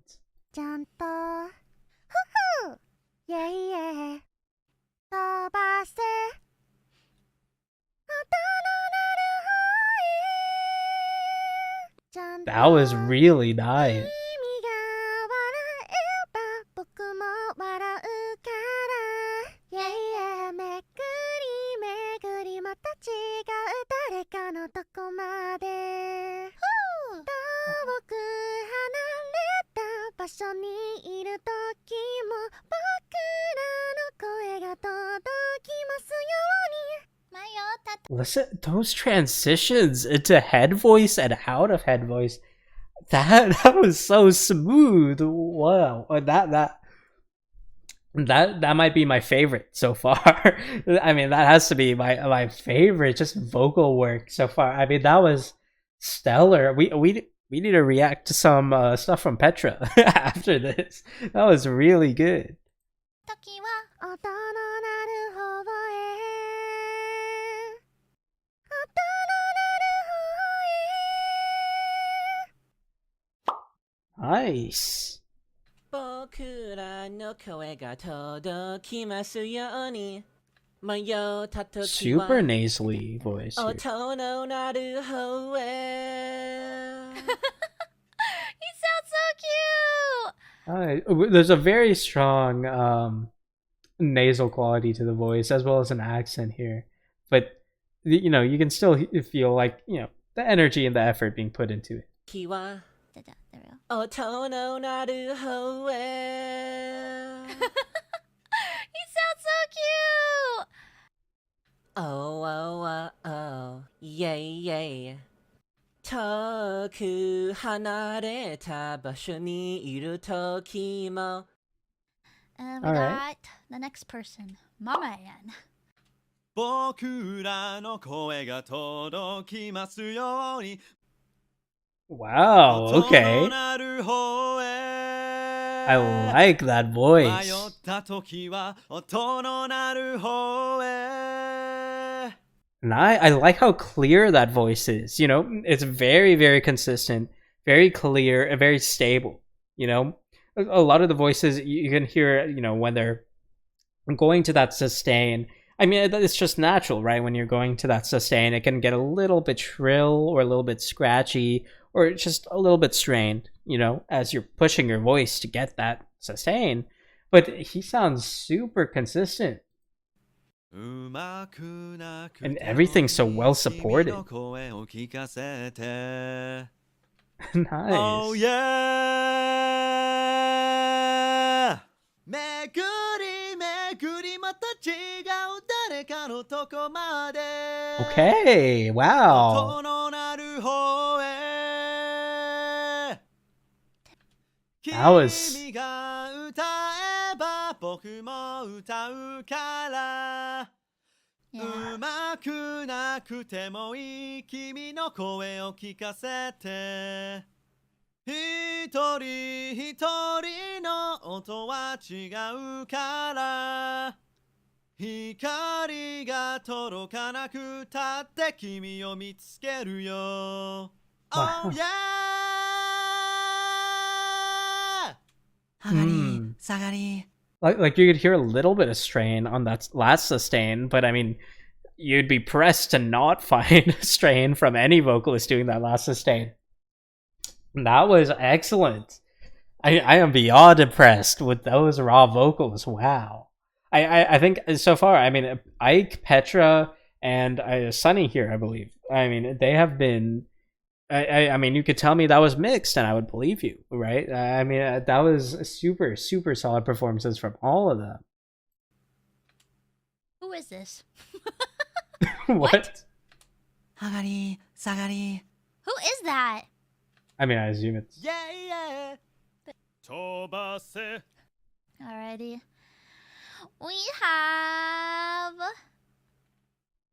Speaker 1: That was really nice. Listen, those transitions into head voice and out of head voice, that was so smooth. Wow, that might be my favorite so far. I mean, that has to be my favorite just vocal work so far. I mean, that was stellar. We need to react to some stuff from Petra after this. That was really good.
Speaker 2: 音の鳴る方へ音の鳴る方へ
Speaker 1: Nice.
Speaker 4: 僕らの声が届きますように迷った時は
Speaker 1: Super nasally voice here.
Speaker 4: 音の鳴る方へ
Speaker 2: He sounds so cute!
Speaker 1: There's a very strong nasal quality to the voice as well as an accent here, but you know, you can still feel like, you know, the energy and the effort being put into it.
Speaker 4: 気は
Speaker 2: There we go.
Speaker 4: 音の鳴る方へ
Speaker 2: He sounds so cute!
Speaker 4: Oh, oh, oh, oh, yeah, yeah. 遠く離れた場所にいる時も
Speaker 2: And we
Speaker 1: Alright.
Speaker 2: got the next person, Mama Ann.
Speaker 5: 僕らの声が届きますように
Speaker 1: Wow,
Speaker 5: 音の
Speaker 1: okay.
Speaker 5: 鳴る方へ
Speaker 1: I like that
Speaker 5: 迷
Speaker 1: voice.
Speaker 5: った時は音の鳴る方へ
Speaker 1: And I like how clear that voice is. You know, it's very, very consistent, very clear, and very stable. You know, a lot of the voices you can hear, you know, when they're going to that sustain. I mean, it's just natural, right? When you're going to that sustain, it can get a little bit shrill or a little bit scratchy or just a little bit strained, you know, as you're pushing your voice to get that sustain. But he sounds super consistent.
Speaker 5: And
Speaker 1: everything's so well supported.
Speaker 5: Nice.
Speaker 1: Oh
Speaker 5: yeah! 巡り巡りまた違う誰かのとこまで
Speaker 1: Okay, wow.
Speaker 5: 音の鳴る方へ
Speaker 1: That was-
Speaker 5: 君が歌えば僕も歌うから
Speaker 2: Yeah.
Speaker 5: うまくなくてもいい君の声を聞かせて一人一人の音は違うから光が届かなくたって君を見つけるよ
Speaker 1: Wow.
Speaker 5: Oh yeah!
Speaker 3: 上がり、
Speaker 1: Hmm.
Speaker 3: 下がり。
Speaker 1: Like you could hear a little bit of strain on that last sustain, but I mean, you'd be pressed to not find strain from any vocalist doing that last sustain. That was excellent. I am beyond impressed with those raw vocals. Wow. I think so far, I mean, Ike, Petra, and Sunny here, I believe. I mean, they have been. I mean, you could tell me that was mixed, and I would believe you, right? I mean, that was super, super solid performances from all of them.
Speaker 2: Who is this?
Speaker 1: What?
Speaker 3: 上がり、下がり。
Speaker 2: Who is that?
Speaker 1: I mean, I assume it's.
Speaker 5: Yeah, yeah. 飛ばせ
Speaker 2: Alrighty. We have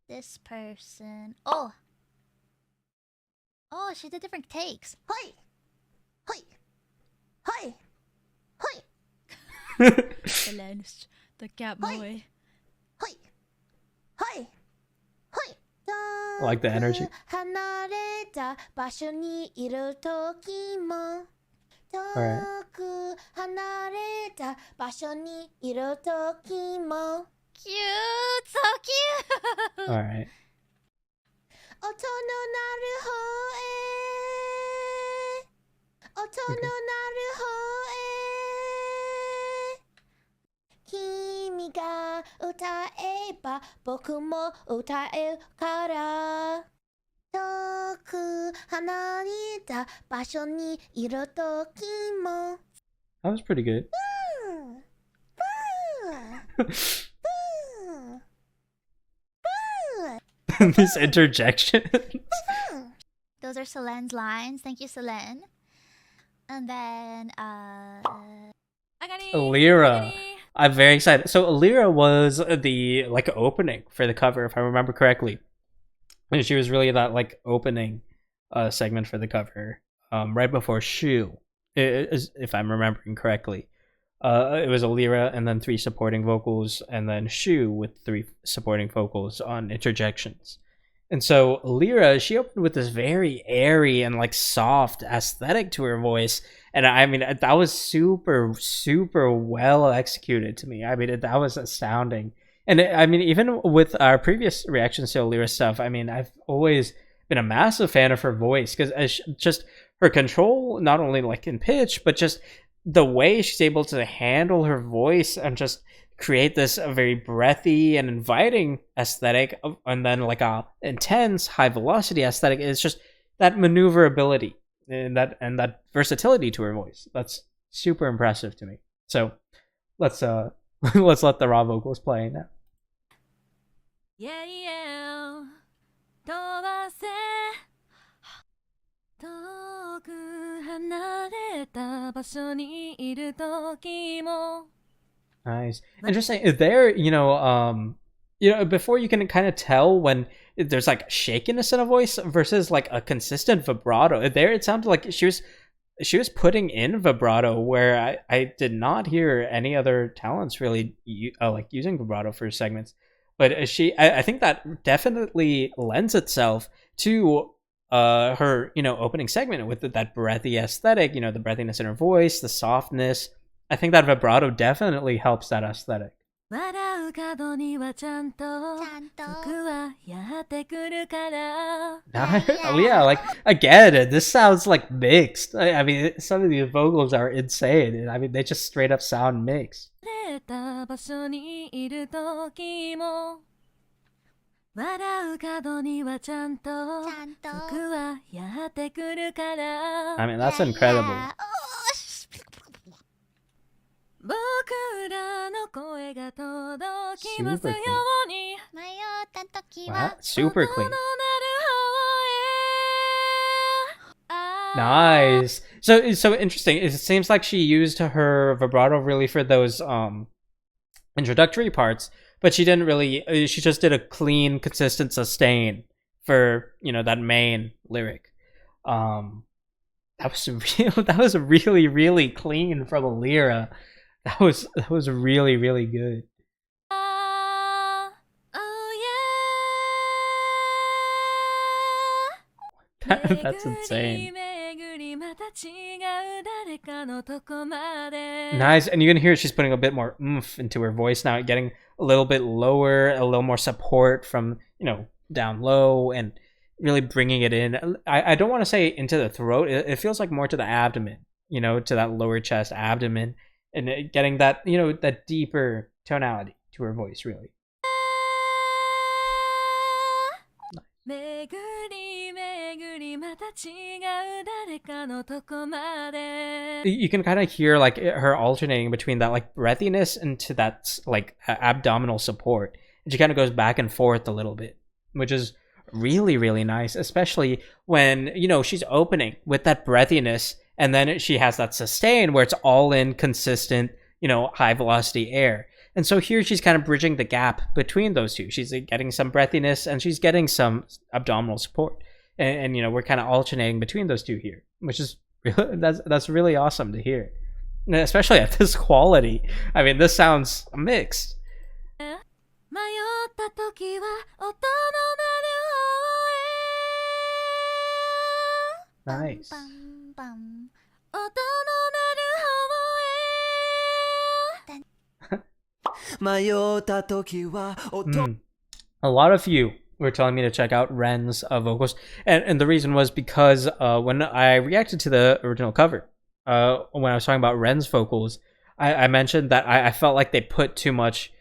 Speaker 2: this person. Oh. Oh, she did different takes. Hoi! Hoi! Hoi! Hoi!
Speaker 3: The cat
Speaker 2: boy. Hoi! Hoi! Hoi!
Speaker 1: I like the energy.
Speaker 2: 離れた場所にいる時も遠
Speaker 1: Alright.
Speaker 2: く離れた場所にいる時も Cute! So cute!
Speaker 1: All right.
Speaker 2: 音の鳴る方へ音の鳴る方へ君が歌えば僕も歌えるから遠く離れた場所にいる時も
Speaker 1: That was pretty good.
Speaker 2: ブーブー
Speaker 1: These interjections.
Speaker 2: Those are Selen's lines. Thank you, Selen. And then,
Speaker 1: Elira. I'm very excited. So Elira was the like opening for the cover, if I remember correctly. And she was really that like opening segment for the cover, right before Shu, if I'm remembering correctly. It was Elira and then 3 supporting vocals, and then Shu with 3 supporting vocals on interjections. And so Elira, she opened with this very airy and like soft aesthetic to her voice, and I mean that was super well executed to me. I mean that was astounding. And I mean even with our previous reactions to Elira stuff, I mean I've always been a massive fan of her voice because just her control, not only like in pitch, but just the way she's able to handle her voice and just create this very breathy and inviting aesthetic, and then like a intense high velocity aesthetic is just that maneuverability and that versatility to her voice. That's super impressive to me. So let's let's let the raw vocals play now.
Speaker 6: Yeah, yeah. 飛ばせ遠く離れた場所にいる時も
Speaker 1: Nice. Interesting. There, before you can kind of tell when there's like shakiness in a voice versus like a consistent vibrato. There, it sounded like she was putting in vibrato where I did not hear any other talents really like using vibrato for segments. But I think that definitely lends itself to her, opening segment with that breathy aesthetic, the breathiness in her voice, the softness. I think that vibrato definitely helps that aesthetic.
Speaker 6: 笑う角にはちゃんと僕はやってくるから
Speaker 1: Yeah, like again, this sounds like mixed. I mean, some of these vocals are insane. I mean, they just straight up sound mixed.
Speaker 6: れた場所にいる時も笑う角にはちゃんと僕はやってくるから
Speaker 1: I mean, that's incredible.
Speaker 6: 僕らの声が届きますように
Speaker 2: 迷った時
Speaker 1: Wow,
Speaker 2: は
Speaker 1: super clean.
Speaker 6: 音の鳴る方へ
Speaker 1: Nice. So interesting. It seems like she used her vibrato really for those introductory parts, but she didn't really. She just did a clean, consistent sustain for that main lyric. That was really clean from Elira. That was really good.
Speaker 6: Oh yeah.
Speaker 1: That's insane.
Speaker 6: 巡りまた違う誰かのとこまで
Speaker 1: Nice, and you can hear she's putting a bit more oomph into her voice now, getting a little bit lower, a little more support from down low, and really bringing it in. I don't want to say into the throat. It feels like more to the abdomen, to that lower chest, abdomen, and getting that that deeper tonality to her voice, really.
Speaker 6: 巡り巡りまた違う誰かのとこまで
Speaker 1: You can kind of hear like her alternating between that like breathiness into that like abdominal support. And she kind of goes back and forth a little bit, which is really nice, especially when she's opening with that breathiness, and then she has that sustain where it's all in consistent high velocity air. And so here she's kind of bridging the gap between those two. She's getting some breathiness and she's getting some abdominal support, and we're kind of alternating between those two here, which is that's really awesome to hear, especially at this quality. I mean, this sounds mixed.
Speaker 6: 迷った時は音の鳴る方へ
Speaker 1: Nice.
Speaker 2: バンバン
Speaker 6: 音の鳴る
Speaker 1: A lot of you were telling me to check out Ren's vocals, and the reason was because when I reacted to the original cover, when I was talking about Ren's vocals, I mentioned that I felt like they put too much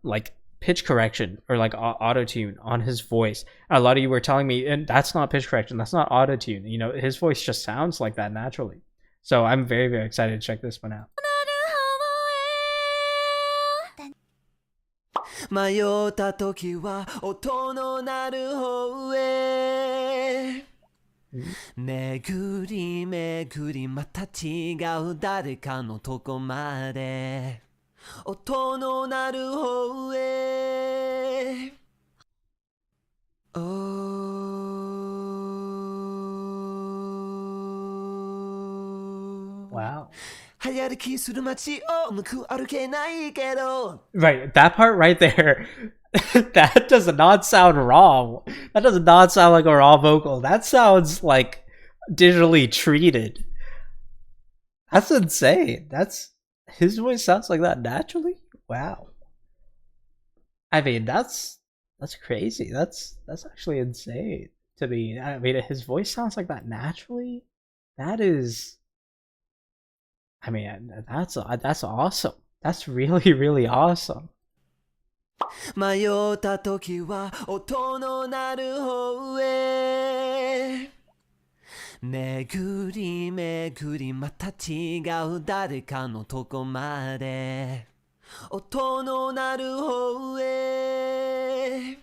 Speaker 1: like pitch correction or like auto-tune on his voice. And a lot of you were telling me, and that's not pitch correction, that's not auto-tune. His voice just sounds like that naturally. So I'm very excited to check this one out.
Speaker 3: 迷った時は音の鳴る方へ巡り巡りまた違う誰かのとこまで音の鳴る方へ
Speaker 1: Wow.
Speaker 3: 流
Speaker 1: Right, that part right there, that does not sound raw. That does not sound like a raw vocal. That sounds like digitally treated. That's insane. His voice sounds like that naturally? Wow. I mean, that's crazy. That's actually insane to me. I mean, his voice sounds like that naturally. That is, I mean, that's awesome. That's really, really awesome.
Speaker 3: 迷った時は音の鳴る方へ巡り巡りまた違う誰かのとこまで音の鳴る方へ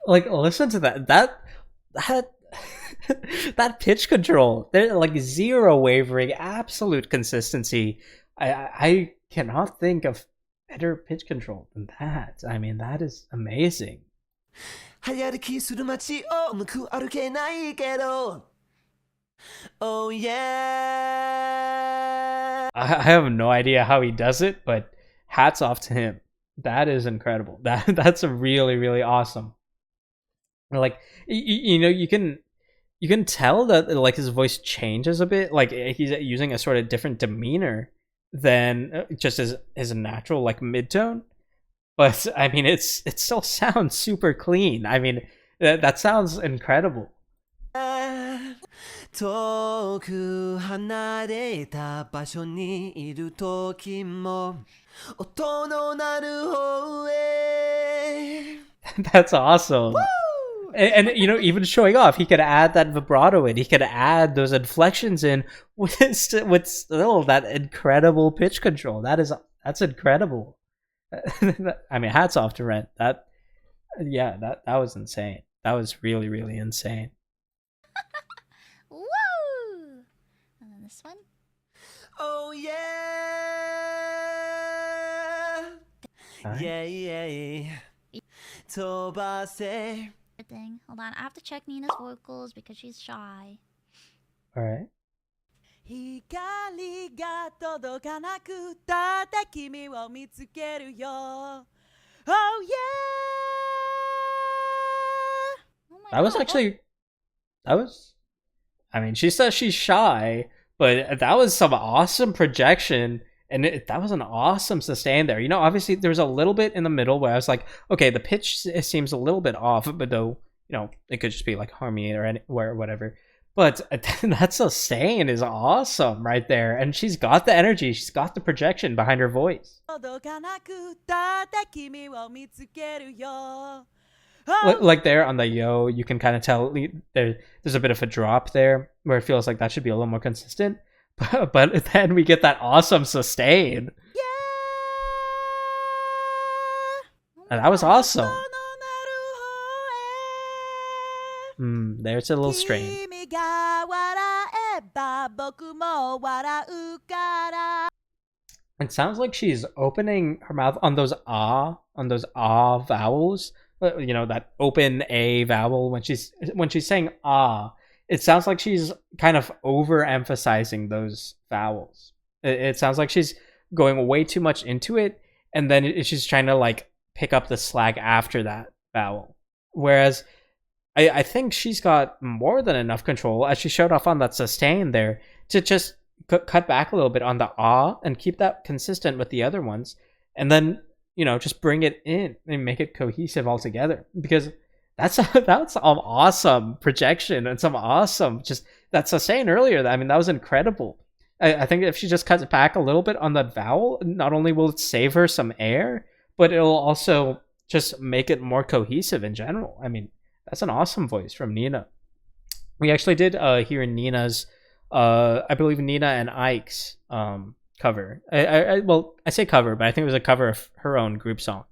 Speaker 1: Like, listen to that. That pitch control. There's like zero wavering, absolute consistency. I cannot think of better pitch control than that. I mean, that is amazing.
Speaker 3: 流行きする街を向く歩けないけど Oh yeah
Speaker 1: I have no idea how he does it, but hats off to him. That is incredible. That's really, really awesome. Like, you know, you can tell that like his voice changes a bit. Like he's using a sort of different demeanor than just his natural like mid-tone. But I mean, it still sounds super clean. I mean, that sounds incredible.
Speaker 3: 遠く離れた場所にいる時も音の鳴る方へ
Speaker 1: That's awesome. And you know, even showing off, he could add that vibrato in. He could add those inflections in with still that incredible pitch control. That's incredible. I mean, hats off to Ren. That was insane. That was really, really insane.
Speaker 2: Woo! And then this one.
Speaker 3: Oh yeah
Speaker 1: Alright.
Speaker 3: Yeah 飛ばせ
Speaker 2: Thing. Hold on, I have to check Nina's vocals because she's shy.
Speaker 1: Alright.
Speaker 3: 光が届かなくたって君を見つけるよ Oh yeah
Speaker 2: Oh my
Speaker 1: That was
Speaker 2: God.
Speaker 1: actually, I mean, she says she's shy, but that was some awesome projection, and that was an awesome sustain there. You know, obviously there was a little bit in the middle where I was like, okay, the pitch seems a little bit off, but though, you know, it could just be like harmony or whatever. But that sustain is awesome right there, and she's got the energy, she's got the projection behind her voice.
Speaker 3: 届かなくたって君を見つけるよ
Speaker 1: Like there on the yo, you can kind of tell there's a bit of a drop there where it feels like that should be a little more consistent. But then we get that awesome sustain. And that was awesome. There's a little strain. It sounds like she's opening her mouth on those ah vowels. You know, that open A vowel when she's saying ah. It sounds like she's kind of overemphasizing those vowels. It sounds like she's going way too much into it, and then she's trying to like pick up the slack after that vowel. Whereas I think she's got more than enough control, as she showed off on that sustain there, to just cut back a little bit on the ah and keep that consistent with the other ones, and then, you know, just bring it in and make it cohesive altogether. Because that's some awesome projection and some awesome just that sustain earlier. I mean, that was incredible. I think if she just cuts back a little bit on that vowel, not only will it save her some air, but it'll also just make it more cohesive in general. I mean, that's an awesome voice from Nina. We actually did hear Nina's, I believe Nina and Ike's cover. Well, I say cover, but I think it was a cover of her own group song.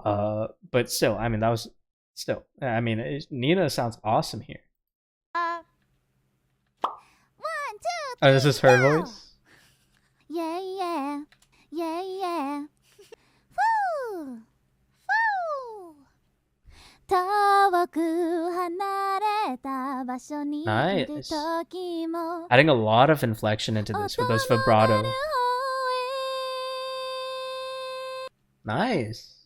Speaker 1: But still, I mean, that was still. I mean, Nina sounds awesome here.
Speaker 2: 1, 2, 3.
Speaker 1: Oh, this is her voice.
Speaker 2: Yeah, yeah, yeah, yeah. Woo, woo. 遠
Speaker 1: Nice. Adding a lot of inflection into this with those vibrato. Nice.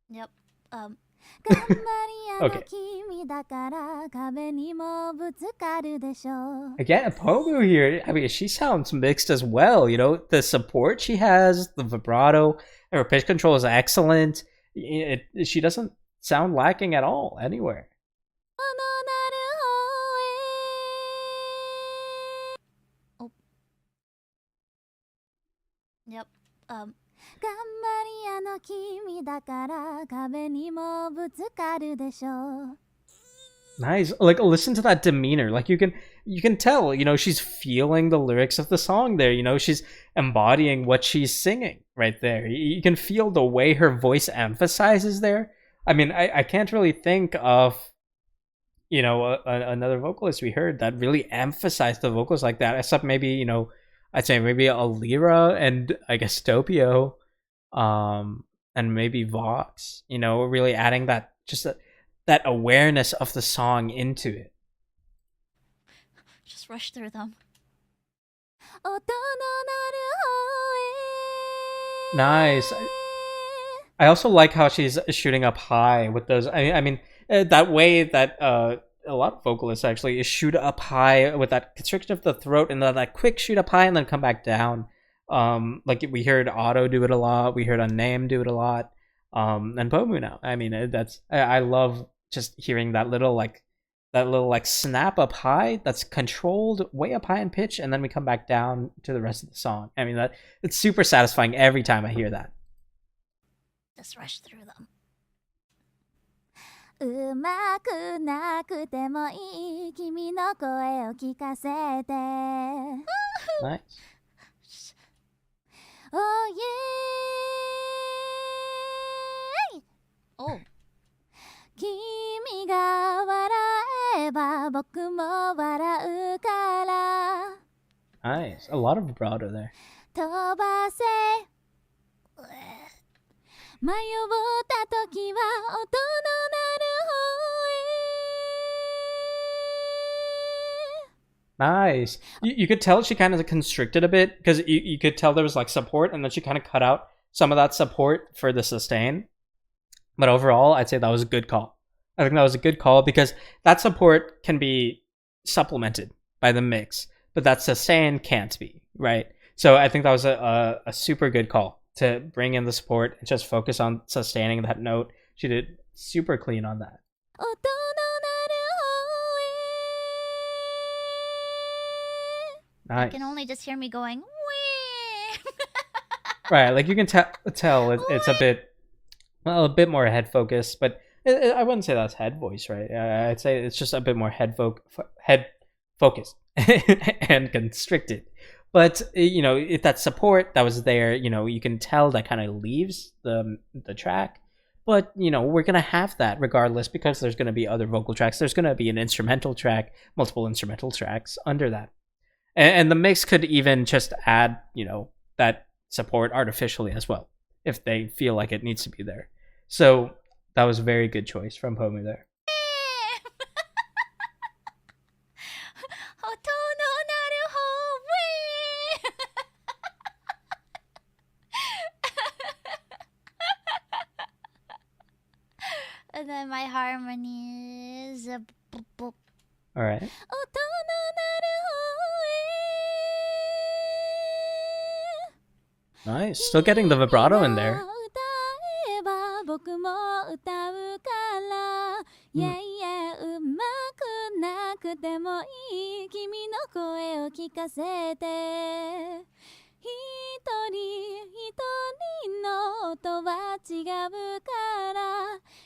Speaker 2: Yep.
Speaker 1: Okay. Again, Pomu here, I mean, she sounds mixed as well, you know? The support she has, the vibrato, her pitch control is excellent. She doesn't sound lacking at all, anywhere.
Speaker 2: Oh. Yep.
Speaker 1: Nice. Like, listen to that demeanor. Like, you can tell, you know, she's feeling the lyrics of the song there. You know, she's embodying what she's singing right there. You can feel the way her voice emphasizes there. I mean, I can't really think of, you know, another vocalist we heard that really emphasized the vocals like that, except maybe, you know, I'd say maybe Elira and I guess Doppio, and maybe Vox, you know, really adding that, just that awareness of the song into it.
Speaker 2: Just rush through them.
Speaker 1: Nice. I also like how she's shooting up high with those. I mean, that way that a lot of vocalists actually shoot up high with that constriction of the throat and then that quick shoot up high and then come back down. Like we heard Otto do it a lot. We heard Unnamed do it a lot. And Pomu now. I mean, that's I love just hearing that little snap up high that's controlled way up high in pitch, and then we come back down to the rest of the song. I mean, it's super satisfying every time I hear that.
Speaker 2: Just rush through them.
Speaker 1: Nice.
Speaker 2: Oh yeah. Oh.
Speaker 1: Nice. A lot of vibrato there. Nice. You could tell she kind of constricted a bit because you could tell there was like support, and then she kind of cut out some of that support for the sustain. But overall, I'd say that was a good call. I think that was a good call because that support can be supplemented by the mix, but that sustain can't be, right? So I think that was a super good call to bring in the support and just focus on sustaining that note. She did super clean on that. Nice.
Speaker 2: You can only just hear me going, wee.
Speaker 1: Right, like you can tell it's a bit more head focused, but I wouldn't say that's head voice, right? I'd say it's just a bit more head focused and constricted. But you know, if that support that was there, you know, you can tell that kind of leaves the track. But you know, we're gonna have that regardless because there's gonna be other vocal tracks. There's gonna be an instrumental track, multiple instrumental tracks under that, and the mix could even just add, you know, that support artificially as well if they feel like it needs to be there. So that was a very good choice from Pomu there.
Speaker 2: And then my harmony is
Speaker 1: All right. Nice. Still getting the vibrato in there.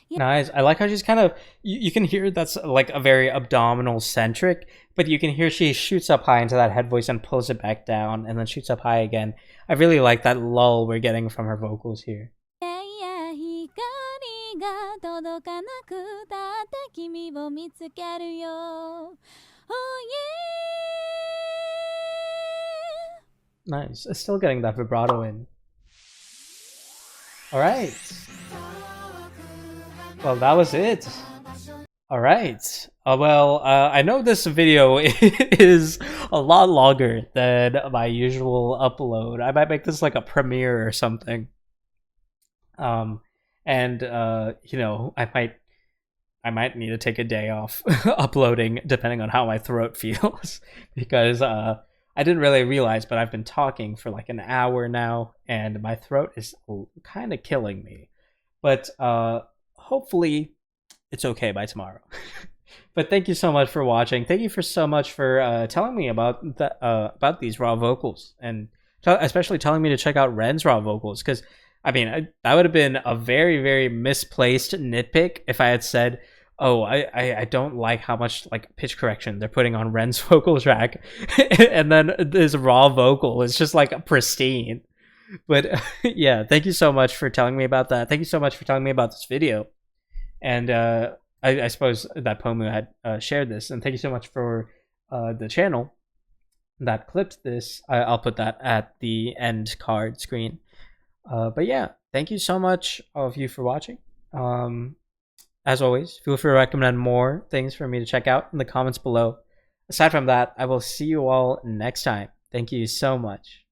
Speaker 1: Nice. I like how she's kind of, you can hear that's like a very abdominal centric, but you can hear she shoots up high into that head voice and pulls it back down and then shoots up high again. I really like that lull we're getting from her vocals here. Nice. Still getting that vibrato in. All right. Well, that was it. All right. Well, I know this video is a lot longer than my usual upload. I might make this like a premiere or something. And you know, I might need to take a day off uploading depending on how my throat feels because I didn't really realize, but I've been talking for like an hour now and my throat is kind of killing me. But hopefully it's okay by tomorrow. But thank you so much for watching. Thank you so much for telling me about these raw vocals, and especially telling me to check out Ren's raw vocals, because I mean that would have been a very, very misplaced nitpick if I had said, oh, I don't like how much like pitch correction they're putting on Ren's vocal track, and then this raw vocal is just like pristine. But yeah, thank you so much for telling me about that. Thank you so much for telling me about this video. And I suppose that Pomu had shared this. And thank you so much for the channel that clipped this. I'll put that at the end card screen. But yeah, thank you so much, all of you, for watching. As always, feel free to recommend more things for me to check out in the comments below. Aside from that, I will see you all next time. Thank you so much.